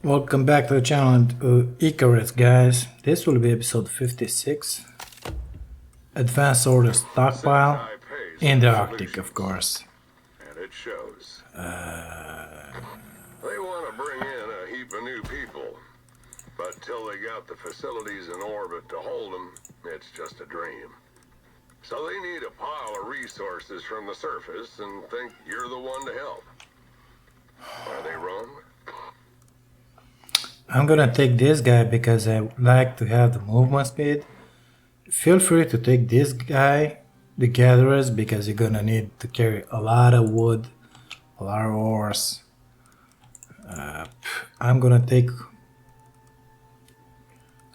Welcome back to the channel, Icarus, guys. This will be episode 56. Advanced order stockpile in the Arctic, of course. And it shows. They want to bring in a heap of new people, but till they got the facilities in orbit to hold them, it's just a dream. So they need a pile of resources from the surface and think you're the one to help. Are they wrong? I'm gonna take this guy because I like to have the movement speed. Feel free to take this guy, the gatherers, because you're gonna need to carry a lot of wood, a lot of ores. I'm gonna take...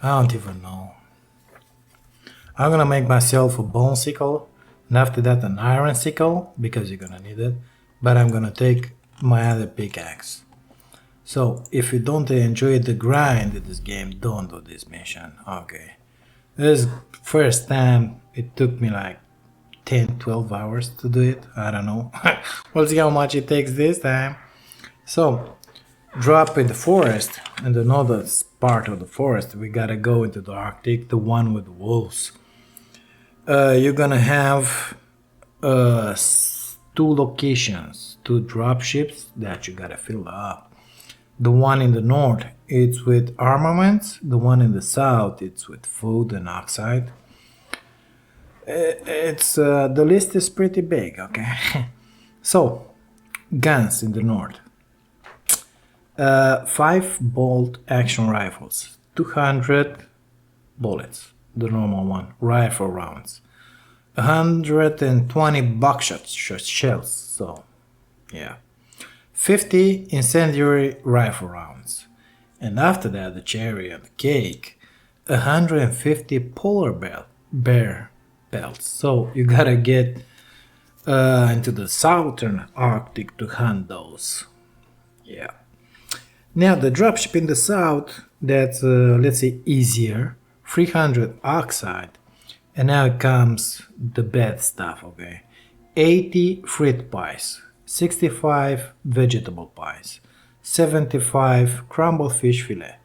I don't even know. I'm gonna make myself a bone sickle, and after that an iron sickle, because you're gonna need it. But I'm gonna take my other pickaxe. So, if you don't enjoy the grind in this game, don't do this mission. Okay. This first time, it took me like 10-12 hours to do it. I don't know. We'll see how much it takes this time. So, drop in the forest, and another part of the forest, we gotta go into the Arctic, the one with the wolves. You're gonna have two locations, two drop ships that you gotta fill up. The one in the north, it's with armaments. The one in the south, it's with food and oxide. The list is pretty big, okay? So, guns in the north. 5-bolt action rifles, 200 bullets, the normal one, rifle rounds. 120 buckshot shells, so yeah. 50 incendiary rifle rounds, and after that the cherry and the cake, 150 polar bear pelts. So you gotta get into the southern Arctic to hunt those. Yeah. Now the dropship in the south, that's let's say easier, 300 oxide, and now it comes the bad stuff. Okay, 80 fruit pies, 65 vegetable pies, 75 crumbled fish fillet,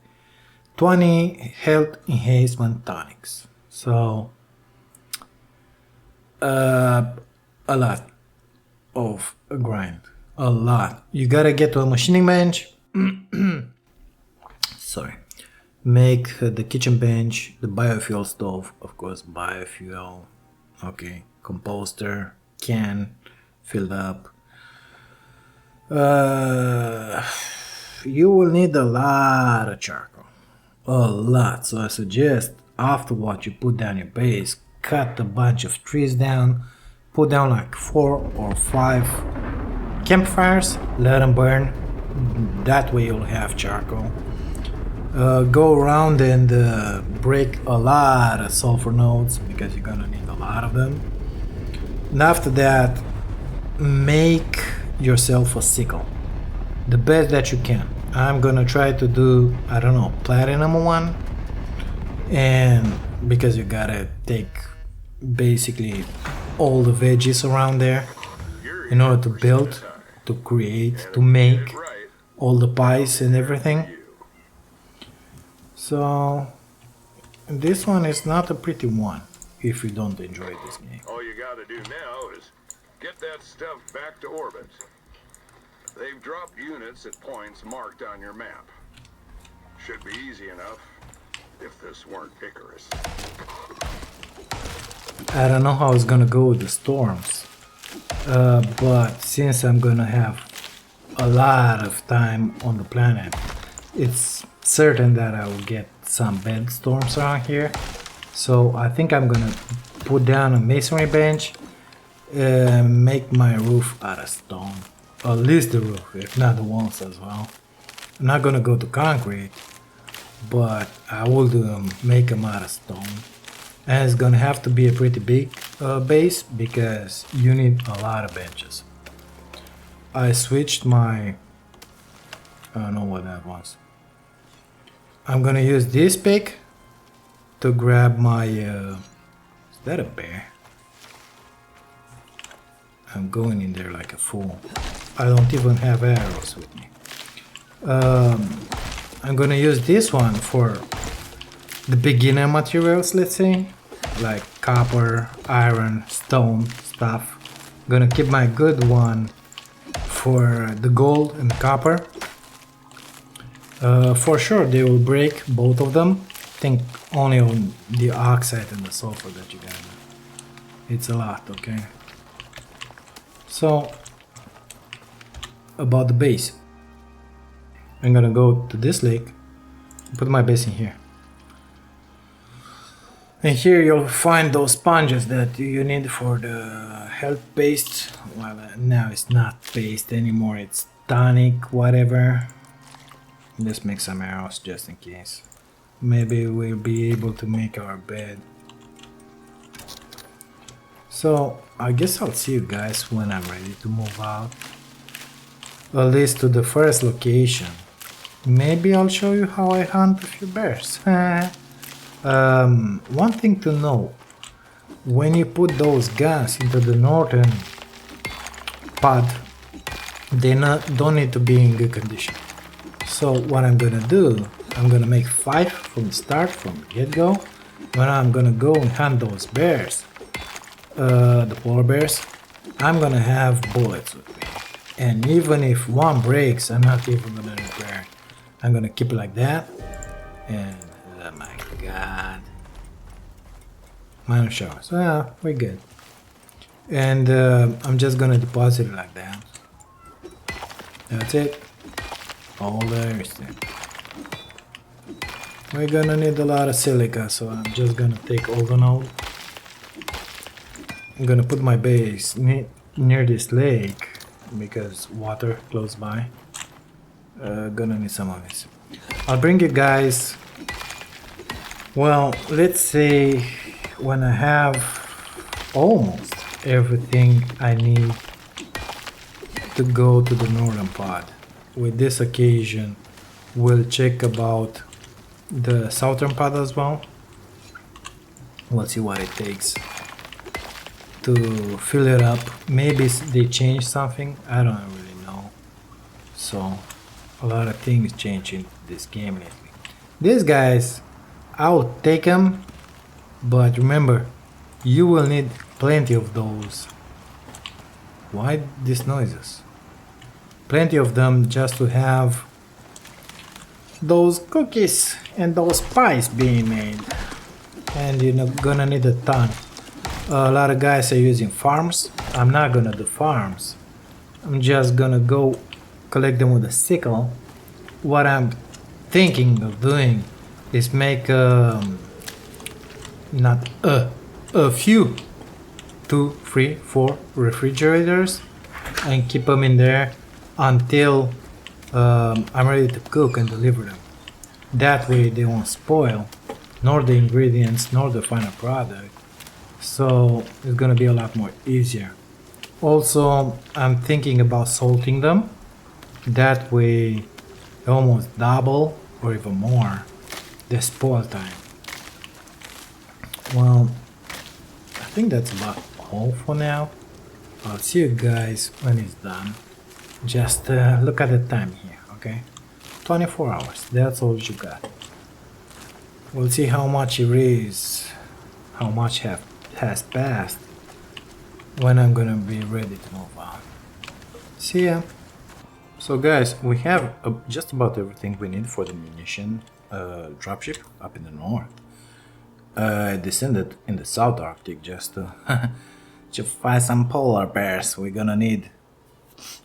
20 health enhancement tonics. So, a lot of grind. A lot. You gotta get to a machining bench. Sorry. Make the kitchen bench, the biofuel stove, of course, biofuel. Okay. Composter, can, filled up. You will need a lot of charcoal, a lot. So I suggest after what you put down your base, cut a bunch of trees down, put down like 4 or 5 campfires, let them burn. That way you'll have charcoal. Go around and break a lot of sulfur nodes because you're gonna need a lot of them. And after that, make yourself a sickle, the best that you can. I'm gonna try to do, I don't know, platinum one, and because you gotta take basically all the veggies around there in order to build, to create, to make all the pies and everything. So this one is not a pretty one if you don't enjoy this game. All you gotta do now is get that stuff back to orbit. They've dropped units at points marked on your map. Should be easy enough if this weren't Icarus. I don't know how it's gonna go with the storms, but since I'm gonna have a lot of time on the planet, it's certain that I will get some bad storms around here. So I think I'm gonna put down a masonry bench, make my roof out of stone, at least the roof, if not the walls as well. I'm not gonna go to concrete, but I will make them out of stone. And it's gonna have to be a pretty big base because you need a lot of benches. I switched my, I don't know what that was. I'm gonna use this pick to grab my, is that a bear? I'm going in there like a fool. I don't even have arrows with me. I'm gonna use this one for the beginner materials, let's say, like copper, iron, stone stuff. I'm gonna keep my good one for the gold and copper. For sure they will break, both of them. Think only on the oxide and the sulfur that you got. It's a lot, okay? So about the base, I'm gonna go to this lake, put my base in here, and here you'll find those sponges that you need for the health paste. Well, now it's not paste anymore, it's tonic, whatever. Let's make some arrows just in case. Maybe we'll be able to make our bed. So I guess I'll see you guys when I'm ready to move out. At least to the first location. Maybe I'll show you how I hunt a few bears. One thing to know. When you put those guns into the northern pod, they don't need to be in good condition. So what I'm gonna do, I'm gonna make 5 from the start, from the get-go. When I'm gonna go and hunt those bears, the polar bears, I'm gonna have bullets with me. And even if one breaks, I'm not even gonna repair it. I'm gonna keep it like that. And oh my god. Minor shower. So yeah, we're good. And I'm just gonna deposit it like that. That's it. All there is there. We're gonna need a lot of silica, so I'm just gonna take all the node. I'm gonna put my base near this lake because water close by. Gonna need some of this. I'll bring you guys. Well, let's say when I have almost everything I need to go to the northern pod. With this occasion, we'll check about the southern pod as well. We'll see what it takes to fill it up. Maybe they changed something, I don't really know. So a lot of things change in this game lately. These guys, I'll take them, but remember, you will need plenty of those. Why these noises? Plenty of them just to have those cookies and those pies being made. And you're gonna need a ton. A lot of guys are using farms. I'm not gonna do farms. I'm just gonna go collect them with a sickle. What I'm thinking of doing is make not a few 2, 3, 4 refrigerators and keep them in there until I'm ready to cook and deliver them. That way they won't spoil, nor the ingredients, nor the final product. So it's gonna be a lot more easier. Also, I'm thinking about salting them. That way they almost double or even more the spoil time. Well, I think that's about all for now. I'll see you guys when it's done. Just look at the time here, okay? 24 hours, that's all you got. We'll see how much it is, how much has passed when I'm gonna be ready to move on. See ya. So guys, we have just about everything we need for the munition dropship up in the north. I descended in the South Arctic just to, to find some polar bears. We're gonna need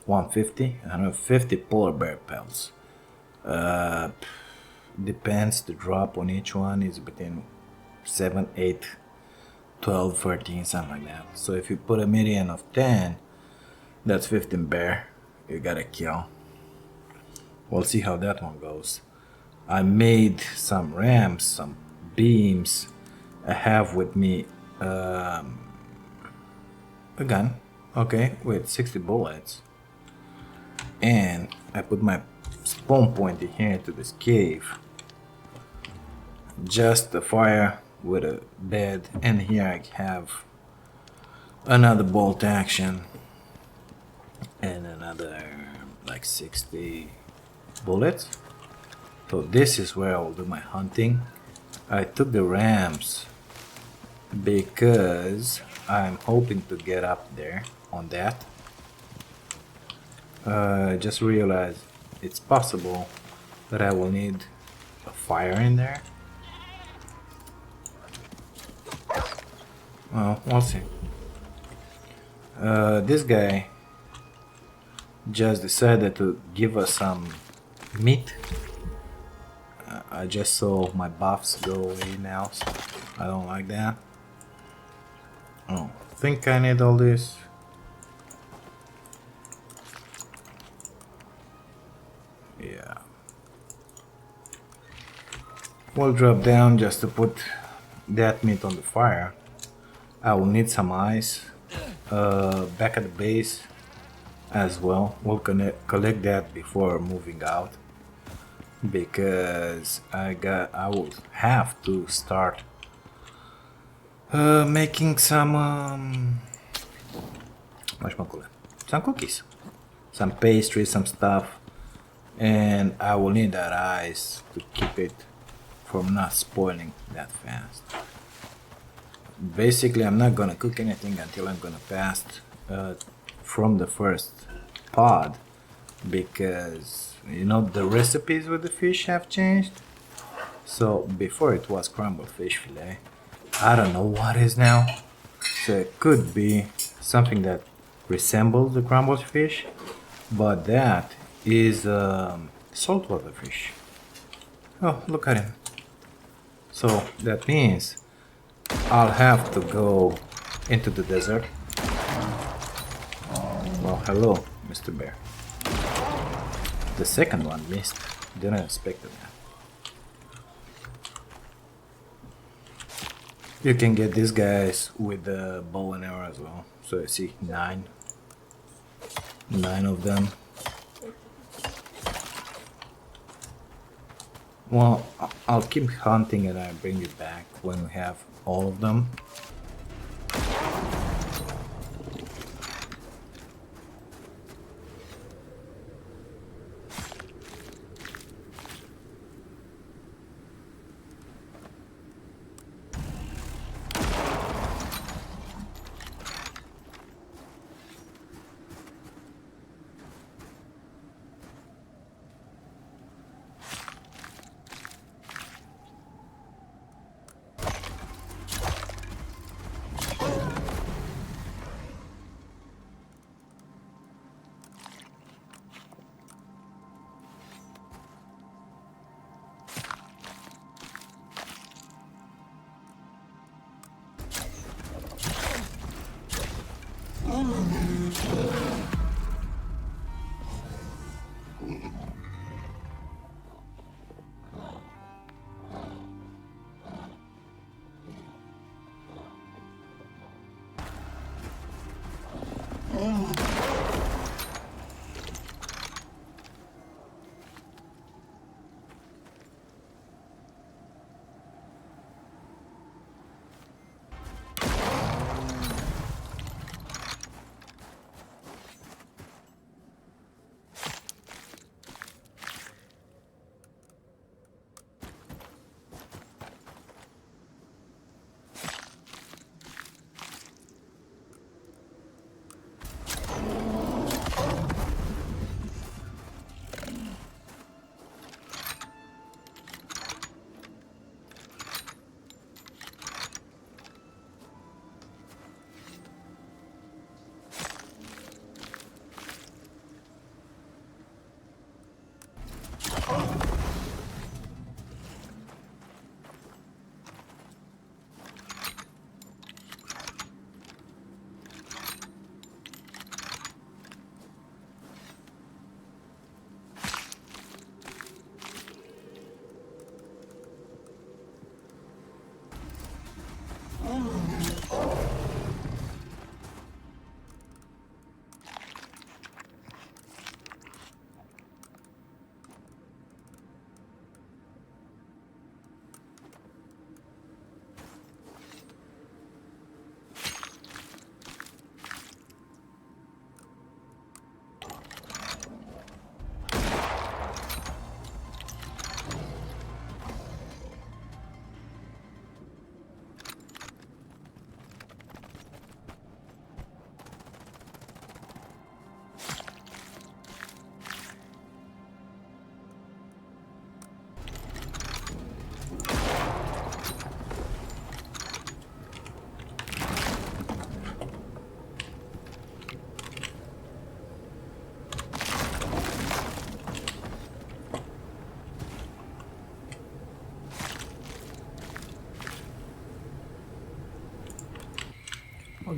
150 polar bear pelts. Depends, the drop on each one is between 7, 8, 12, 13, something like that. So if you put a median of 10, that's 15 bear you gotta kill. We'll see how that one goes. I made some ramps, some beams. I have with me a gun, okay, with 60 bullets. And I put my spawn point in here to this cave. Just a fire with a bed, and here I have another bolt action and another like 60 bullets. So this is where I will do my hunting. I took the ramps because I'm hoping to get up there on that. Just realized it's possible that I will need a fire in there. Well, we'll see. This guy just decided to give us some meat. I just saw my buffs go away now, so I don't like that. I don't think I need all this. Yeah. We'll drop down just to put that meat on the fire. I will need some ice back at the base as well. We'll collect that before moving out because I will have to start making some some cookies, some pastry, some stuff, and I will need that ice to keep it from not spoiling that fast. Basically, I'm not gonna cook anything until I'm gonna pass from the first pod because you know the recipes with the fish have changed. So before it was crumbled fish fillet. I don't know what is now. So it could be something that resembles the crumbled fish, but that is saltwater fish. Oh, look at him. So that means I'll have to go into the desert. Well, hello, Mr. Bear. The second one missed. Didn't expect that. You can get these guys with the bow and arrow as well. So I see 9 of them. Well, I'll keep hunting and I'll bring you back when we have all of them.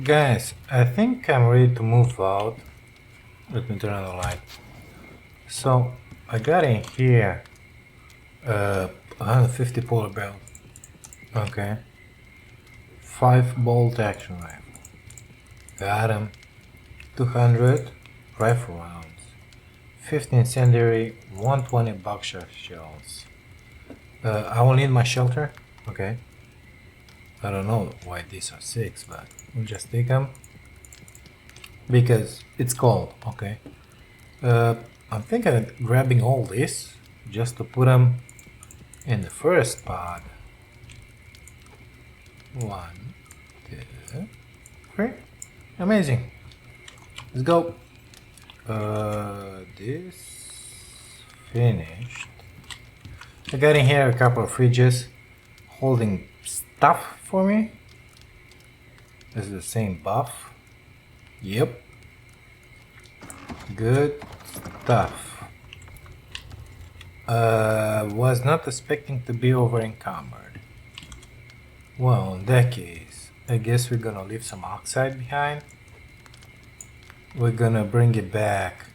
Guys, I think I'm ready to move out. Let me turn on the light. So I got in here 150 polar belt. Okay. 5-bolt action rifle. Got him. 200 rifle rounds. 50 incendiary, 120 buckshot shells. I will need my shelter. Okay. I don't know why these are 6, but we'll just take them because it's cold. Okay. I'm thinking of grabbing all this just to put them in the first pod. 1, 2, 3. Amazing. Let's go. This finished. I got in here a couple of fridges holding stuff for me. This is the same buff. Yep. Good stuff. Was not expecting to be over encumbered. Well, in that case, I guess we're gonna leave some oxide behind. We're gonna bring it back.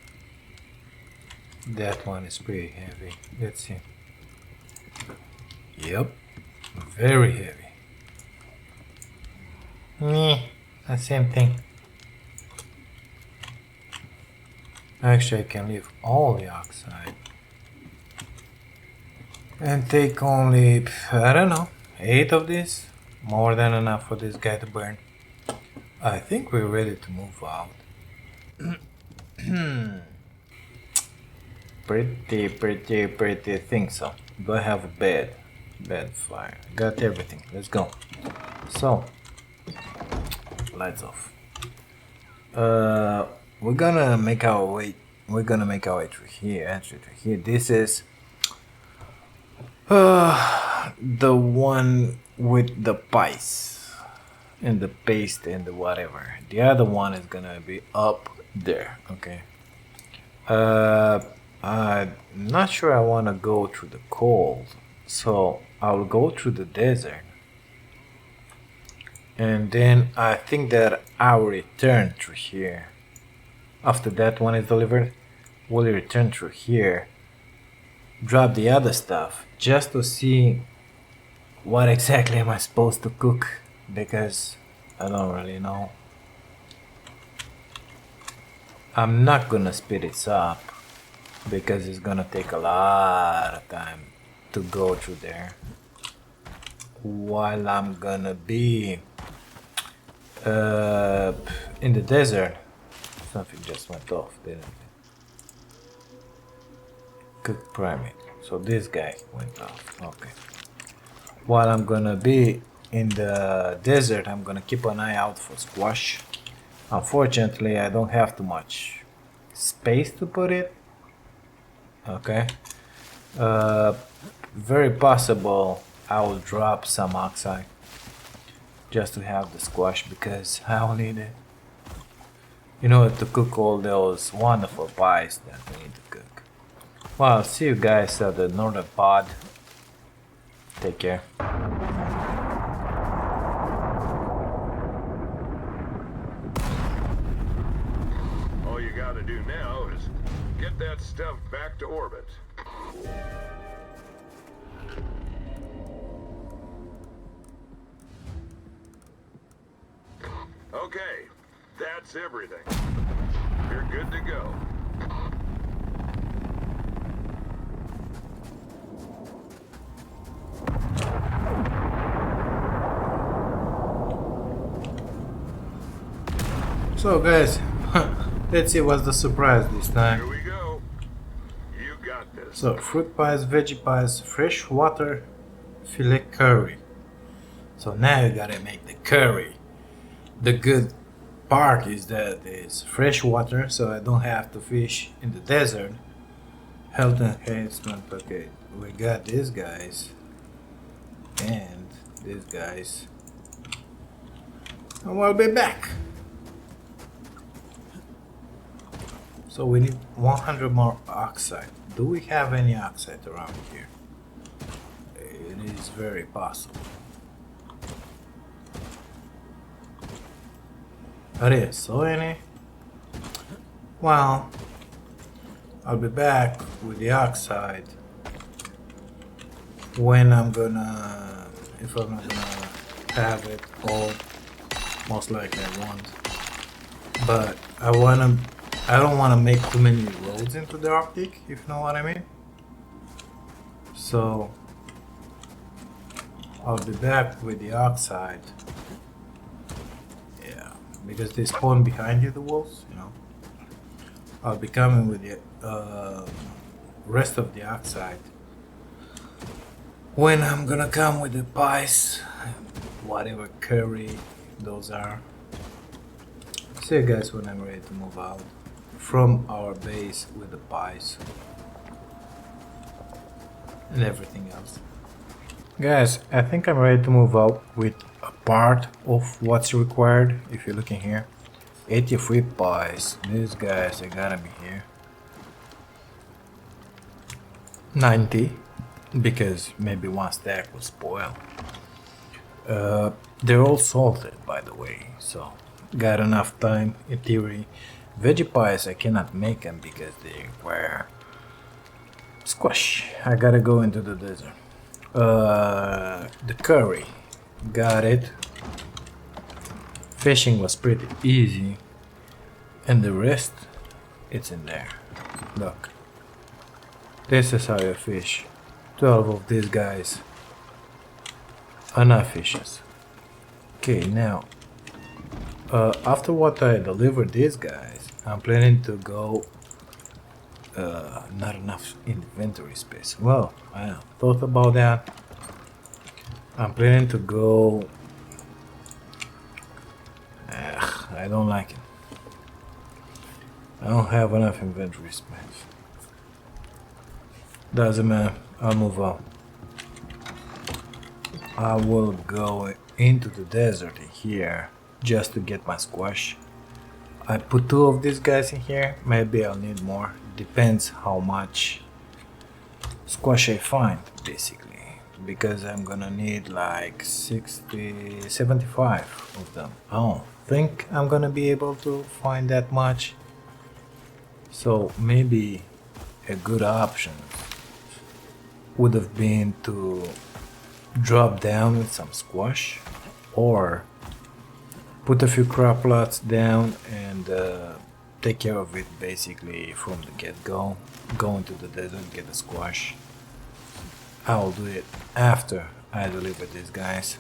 That one is pretty heavy. Let's see. Yep. Very heavy. Meh. The same thing. Actually, I can leave all the oxide. And take only, I don't know, 8 of these. More than enough for this guy to burn. I think we're ready to move out. Pretty think so. Do I have a bed? Bed, fire. Got everything. Let's go. So, lights off. We're gonna make our way. We're gonna make our way through here. Entry through here. This is the one with the pies and the paste and the whatever. The other one is gonna be up there. Okay. I'm not sure I want to go through the cold, so I'll go through the desert, and then I think that I'll return through here. After that one is delivered, we'll return through here, drop the other stuff, just to see what exactly am I supposed to cook, because I don't really know. I'm not gonna speed it up because it's gonna take a lot of time to go through there, while I'm gonna be in the desert. Something just went off, didn't it? Cook pyramid. So this guy went off. Okay. While I'm gonna be in the desert, I'm gonna keep an eye out for squash. Unfortunately, I don't have too much space to put it. Okay. Very possible I will drop some oxide just to have the squash, because I will need it. You know, to cook all those wonderful pies that we need to cook. Well, I'll see you guys at the northern pod. Take care. All you gotta do now is get that stuff back to orbit. Okay, that's everything. You're good to go. So guys, let's see what's the surprise this time. Here we go. You got this. So fruit pies, veggie pies, fresh water, filet curry. So now you gotta make the curry. The good part is that it's fresh water, so I don't have to fish in the desert. Health enhancement. Okay, we got these guys and these guys, and we'll be back. So we need 100 more oxide. Do we have any oxide around here? It is very possible. Are you so any? Well, I'll be back with the oxide when I'm gonna, if I'm not gonna have it all, most likely I won't. But I don't wanna make too many roads into the Arctic, if you know what I mean. So I'll be back with the oxide. Yeah, because they spawn behind you, the wolves, you know. I'll be coming with the rest of the oxide when I'm gonna come with the pies, whatever curry those are. See you guys when I'm ready to move out from our base with the pies and everything else. Guys, I think I'm ready to move out with a part of what's required. If you're looking here, 83 pies. These guys, they gotta be here. 90, because maybe one stack will spoil. They're all salted, by the way, so got enough time in theory. Veggie pies, I cannot make them because they require squash. I gotta go into the desert. The curry, got it. Fishing was pretty easy, and the rest, it's in there. Look, this is how you fish. 12 of these guys are not fishes. Okay, now, after what I delivered these guys, I'm planning to go. Not enough inventory space. Well, I thought about that. I'm planning to go. I don't like it. I don't have enough inventory space. Doesn't matter. I'll move on. I will go into the desert here just to get my squash. I put 2 of these guys in here. Maybe I'll need more. Depends how much squash I find, basically. Because I'm gonna need like 60, 75 of them. I don't think I'm gonna be able to find that much. So maybe a good option would have been to drop down with some squash or put a few crop plots down and take care of it basically from the get-go. Go into the desert, get the squash. I'll do it after I deliver these guys.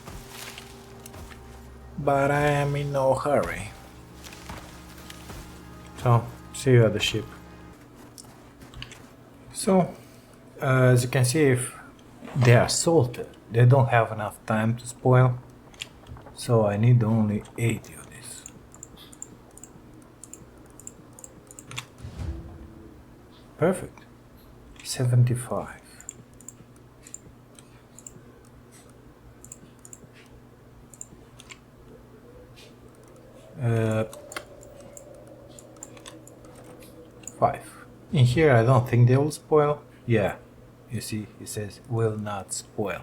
But I am in no hurry. So, see you at the ship. So, as you can see, if they are salted, they don't have enough time to spoil. So I need only 80 of this. Perfect. 75. Five. In here I don't think they will spoil. Yeah, you see it says will not spoil.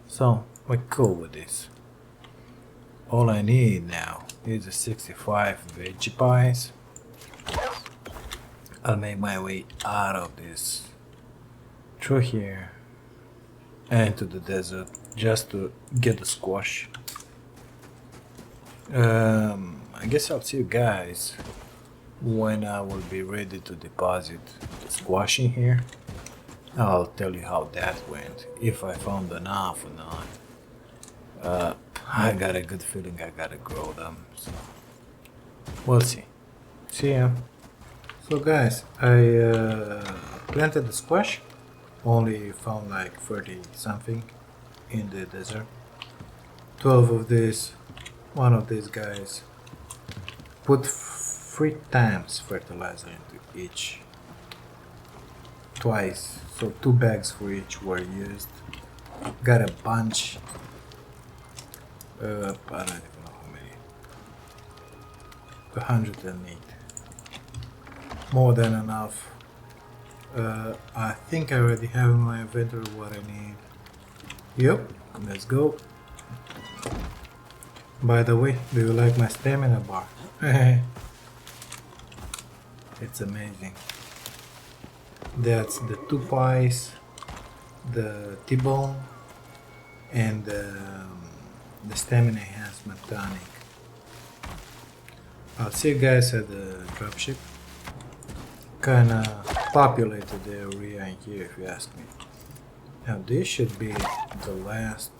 So we're cool with this. All I need now is the 65 veggie pies. I'll make my way out of this through here and to the desert just to get the squash. I guess I'll see you guys when I will be ready to deposit the squash in here. I'll tell you how that went, if I found enough or not. I got a good feeling I gotta grow them, so we'll see. See ya. So guys, I planted the squash, only found like 30 something in the desert. 12 of these, one of these guys. Put 3 times fertilizer into each. Twice, so 2 bags for each were used. Got a bunch. I don't even know how many. 108. More than enough. I think I already have in my inventory what I need. Yep, let's go. By the way, do you like my stamina bar? It's amazing. That's the 2 pies, the T-bone, and the stamina enhancement tonic. I'll see you guys at the dropship. Kinda populated the area in here if you ask me. Now this should be the last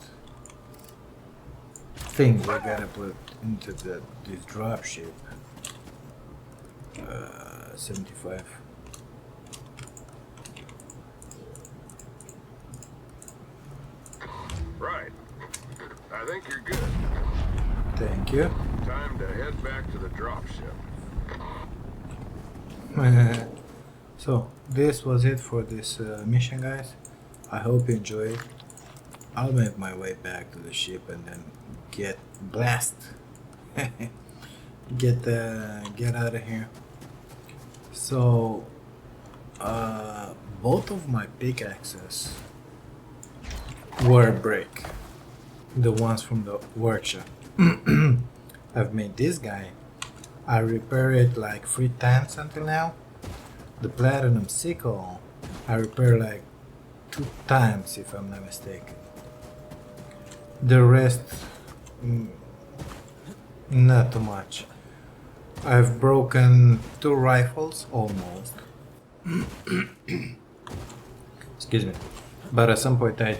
thing we gotta put into this dropship. 75. Right. I think you're good. Thank you. Time to head back to the dropship. So this was it for this mission, guys. I hope you enjoyed. I'll make my way back to the ship and then get blast. get out of here. So both of my pickaxes were break. The ones from the workshop. I've made this guy. I repaired it like 3 times until now. The platinum sickle I repaired like 2 times if I'm not mistaken. The rest not too much. I've broken 2 rifles almost. Excuse me. But at some point I've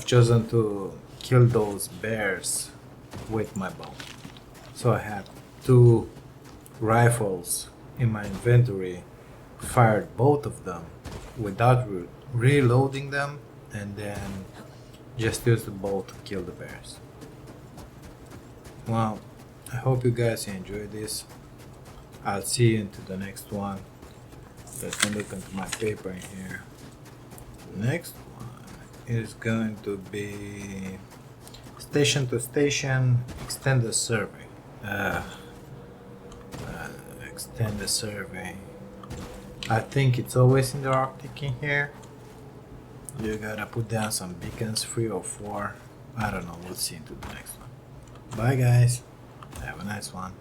chosen to kill those bears with my bow. So I had 2 rifles in my inventory, fired both of them without reloading them, and then just used the bow to kill the bears. Well, I hope you guys enjoyed this. I'll see you into the next one. Let me look into my paper in here. Next one is going to be station to station extended survey. Extended survey. I think it's always in the Arctic in here. You gotta put down some beacons, 3 or 4. I don't know, we'll see into the next one. Bye guys, have a nice one.